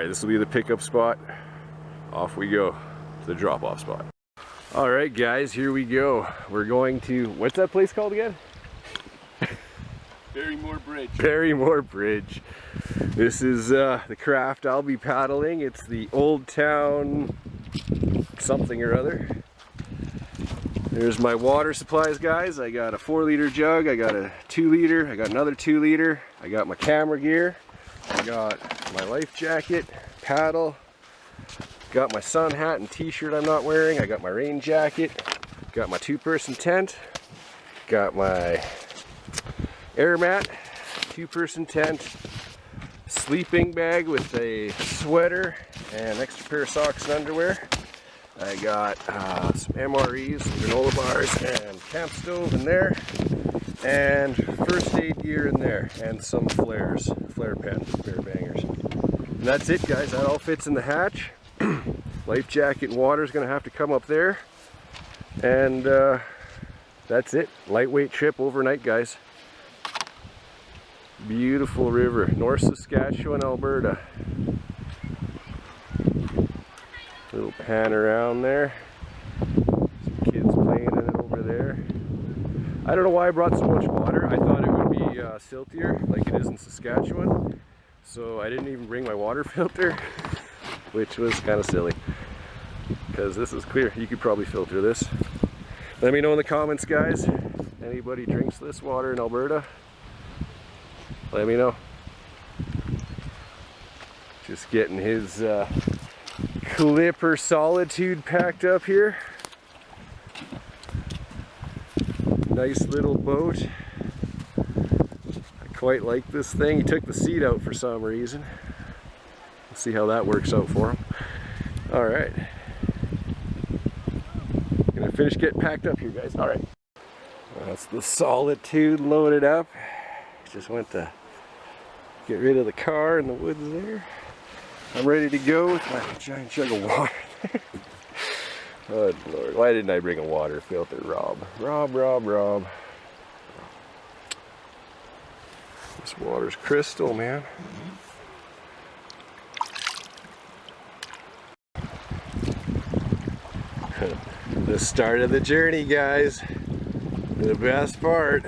Alright, this will be the pickup spot. Off we go to the drop-off spot. Alright guys, here we go. We're going to, what's that place called again? Barrymore Bridge. Barrymore Bridge. This is the craft I'll be paddling. It's the Old Town something or other. There's my water supplies, guys. I got a 4-liter jug, I got a 2-liter, I got another 2-liter, I got my camera gear, I got my life jacket, paddle, got my sun hat and t-shirt I'm not wearing, I got my rain jacket, got my 2-person tent, got my air mat, 2-person tent, sleeping bag with a sweater and extra pair of socks and underwear. I got some MREs, granola bars, and camp stove in there, and first aid gear in there, and some flares, flare pen, flare bangers. And that's it, guys. That all fits in the hatch. Life jacket and water is going to have to come up there, and that's it. Lightweight trip overnight, guys. Beautiful river, North Saskatchewan, Alberta. Little pan around there. Some kids playing in it over there. I don't know why I brought so much water. I thought it would be siltier like it is in Saskatchewan. So I didn't even bring my water filter, which was kind of silly. Because this is clear. You could probably filter this. Let me know in the comments, guys. Anybody drinks this water in Alberta? Let me know. Just getting his Clipper Solitude packed up here. Nice little boat. I quite like this thing. He took the seat out for some reason. Let's see how that works out for him. Alright. Gonna finish getting packed up here, guys. Alright. That's the Solitude loaded up. Just went to get rid of the car in the woods there. I'm ready to go with my giant jug of water. Oh Lord, why didn't I bring a water filter, Rob? Rob. This water's crystal, man. The start of the journey, guys. The best part.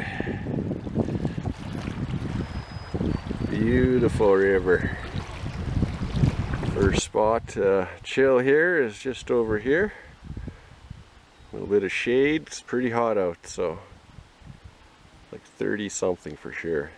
Beautiful river. First spot to chill here is just over here. A little bit of shade. It's pretty hot out, so like 30 something for sure.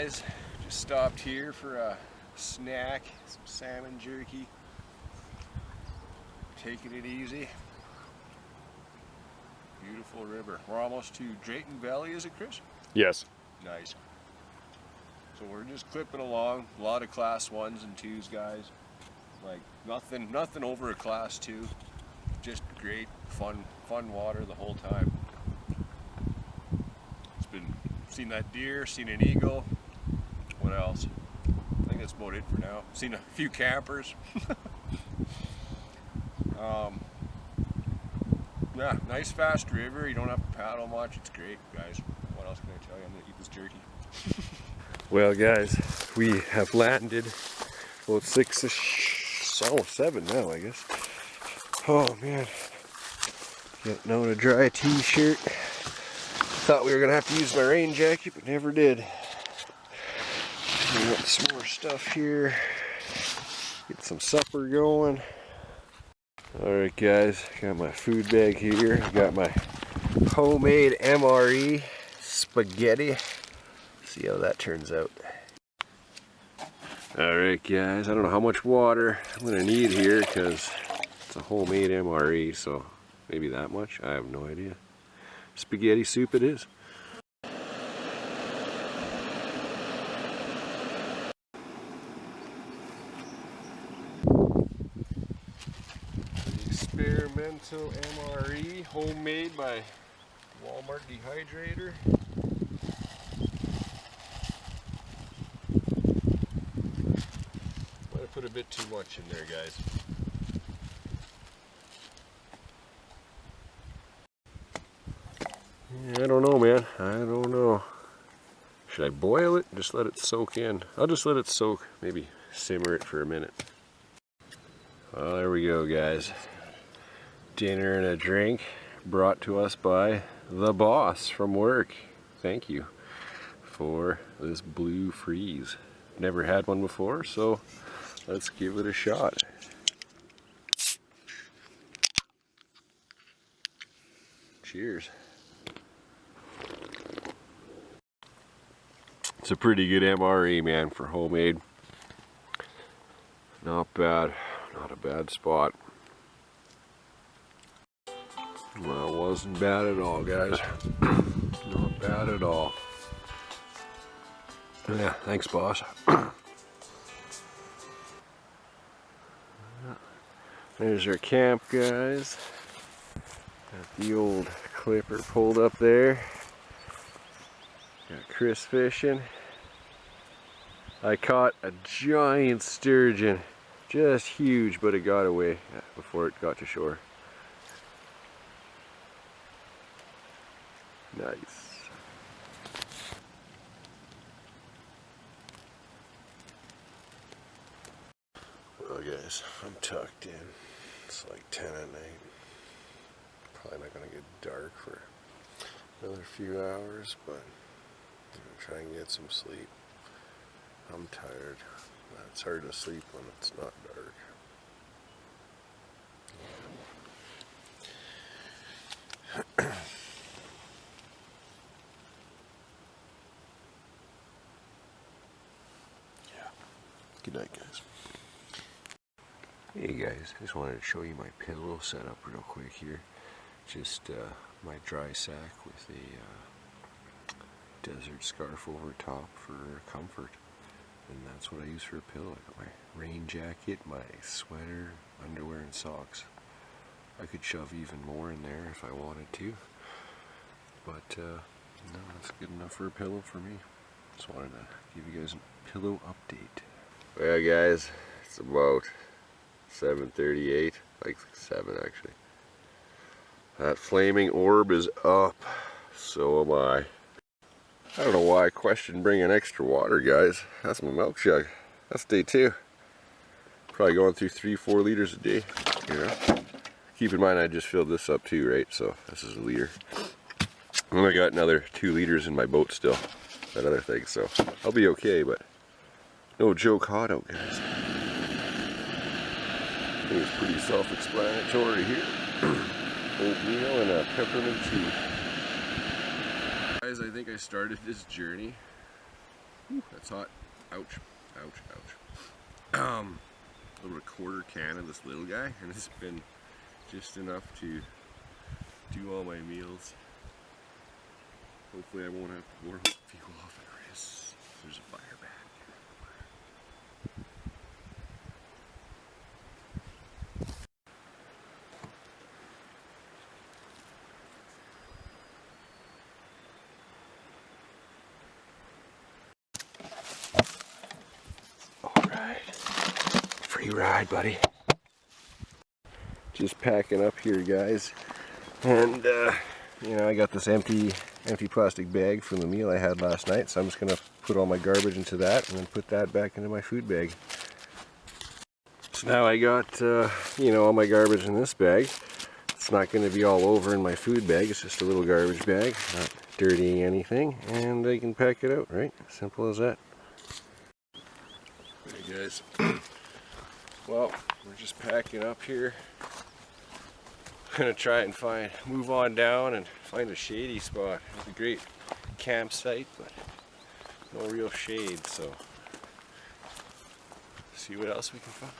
guys, just stopped here for a snack, some salmon jerky. Taking it easy. Beautiful river. We're almost to Drayton Valley, is it, Chris? Yes. Nice. So we're just clipping along. A lot of class 1s and 2s, guys. Like nothing over a class 2. Just great, fun water the whole time. Seen that deer, seen an eagle. What else? I think that's about it for now. Seen a few campers. Yeah, nice fast river. You don't have to paddle much. It's great, guys. What else can I tell you? I'm gonna eat this jerky. Well, guys, we have landed. Well, it's 6-ish, almost 7 now, I guess. Oh man, getting out a dry t-shirt. Thought we were gonna have to use my rain jacket, but never did. We got some more stuff here. Get some supper going. Alright guys, got my food bag here. Got my homemade MRE spaghetti. See how that turns out. Alright guys, I don't know how much water I'm gonna need here because it's a homemade MRE, so maybe that much? I have no idea. Spaghetti soup it is. Experimental MRE, homemade by Walmart dehydrator. Might have put a bit too much in there, guys. Yeah, I don't know, man. I don't know. Should I boil it? Just let it soak in. I'll just let it soak. Maybe simmer it for a minute. Well, there we go, guys. Dinner and a drink brought to us by the boss from work. Thank you for this blue freeze. Never had one before, so let's give it a shot. Cheers. It's a pretty good MRE, man, for homemade. Not bad. Not a bad spot. Well, it wasn't bad at all, guys. Not bad at all. Yeah, thanks, boss. There's our camp, guys. Got the old clipper pulled up there. Got Chris fishing. I caught a giant sturgeon. Just huge, but it got away before it got to shore. Nice. Well guys, I'm tucked in. It's like 10 at night. Probably not gonna get dark for another few hours, but I'm gonna try and get some sleep. I'm tired. It's hard to sleep when it's not dark. Yeah. Good night, guys. Hey guys, I just wanted to show you my pillow setup real quick here. Just my dry sack with a desert scarf over top for comfort. And that's what I use for a pillow. I got my rain jacket, my sweater, underwear, and socks. I could shove even more in there if I wanted to. But no, that's good enough for a pillow for me. Just wanted to give you guys a pillow update. Well guys, it's about 7:38, like 7 actually. That flaming orb is up, so am I. I don't know why I questioned bringing extra water, guys. That's my milk jug. That's day 2. Probably going through 3-4 liters a day, you know. Keep in mind I just filled this up too, right? So this is a liter. And I got another 2 liters in my boat still. That other thing, so I'll be okay, but no joke hot out, guys. I think it's pretty self-explanatory here. Oatmeal and a peppermint tea. Guys, I think I started this journey Whew, that's hot. Ouch, ouch, ouch. A little quarter can of this little guy, and it's been just enough to do all my meals. Hopefully I won't have to warm fuel off at wrists. There's a fire back. Alright. Free ride, buddy. Just packing up here, guys. And you know, I got this empty plastic bag from the meal I had last night, so I'm just gonna put all my garbage into that and then put that back into my food bag. So now I got you know, all my garbage in this bag. It's not going to be all over in my food bag, it's just a little garbage bag, not dirtying anything, and I can pack it out, right? Simple as that. Hey guys, well, we're just packing up here. I'm gonna try and move on down and find a shady spot. It's a great campsite, but no real shade, so see what else we can find.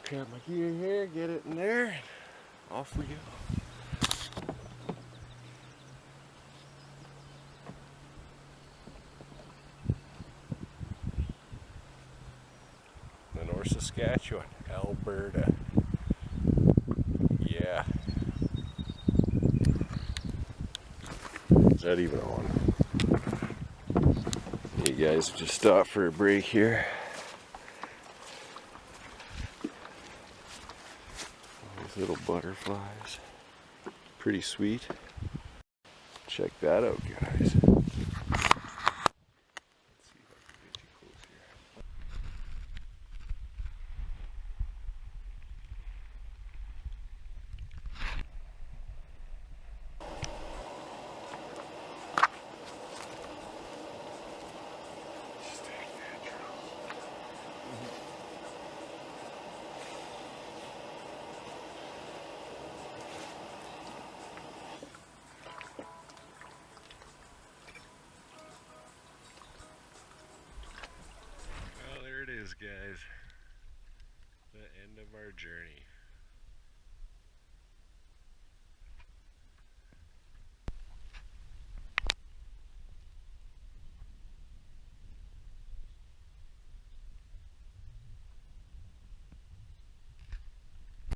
Grab my gear here, get it in there, and off we go. The North Saskatchewan, Alberta. Yeah. Is that even on? You guys just stopped for a break here. These little butterflies. Pretty sweet. Check that out, guys. Well, there it is, guys. The end of our journey.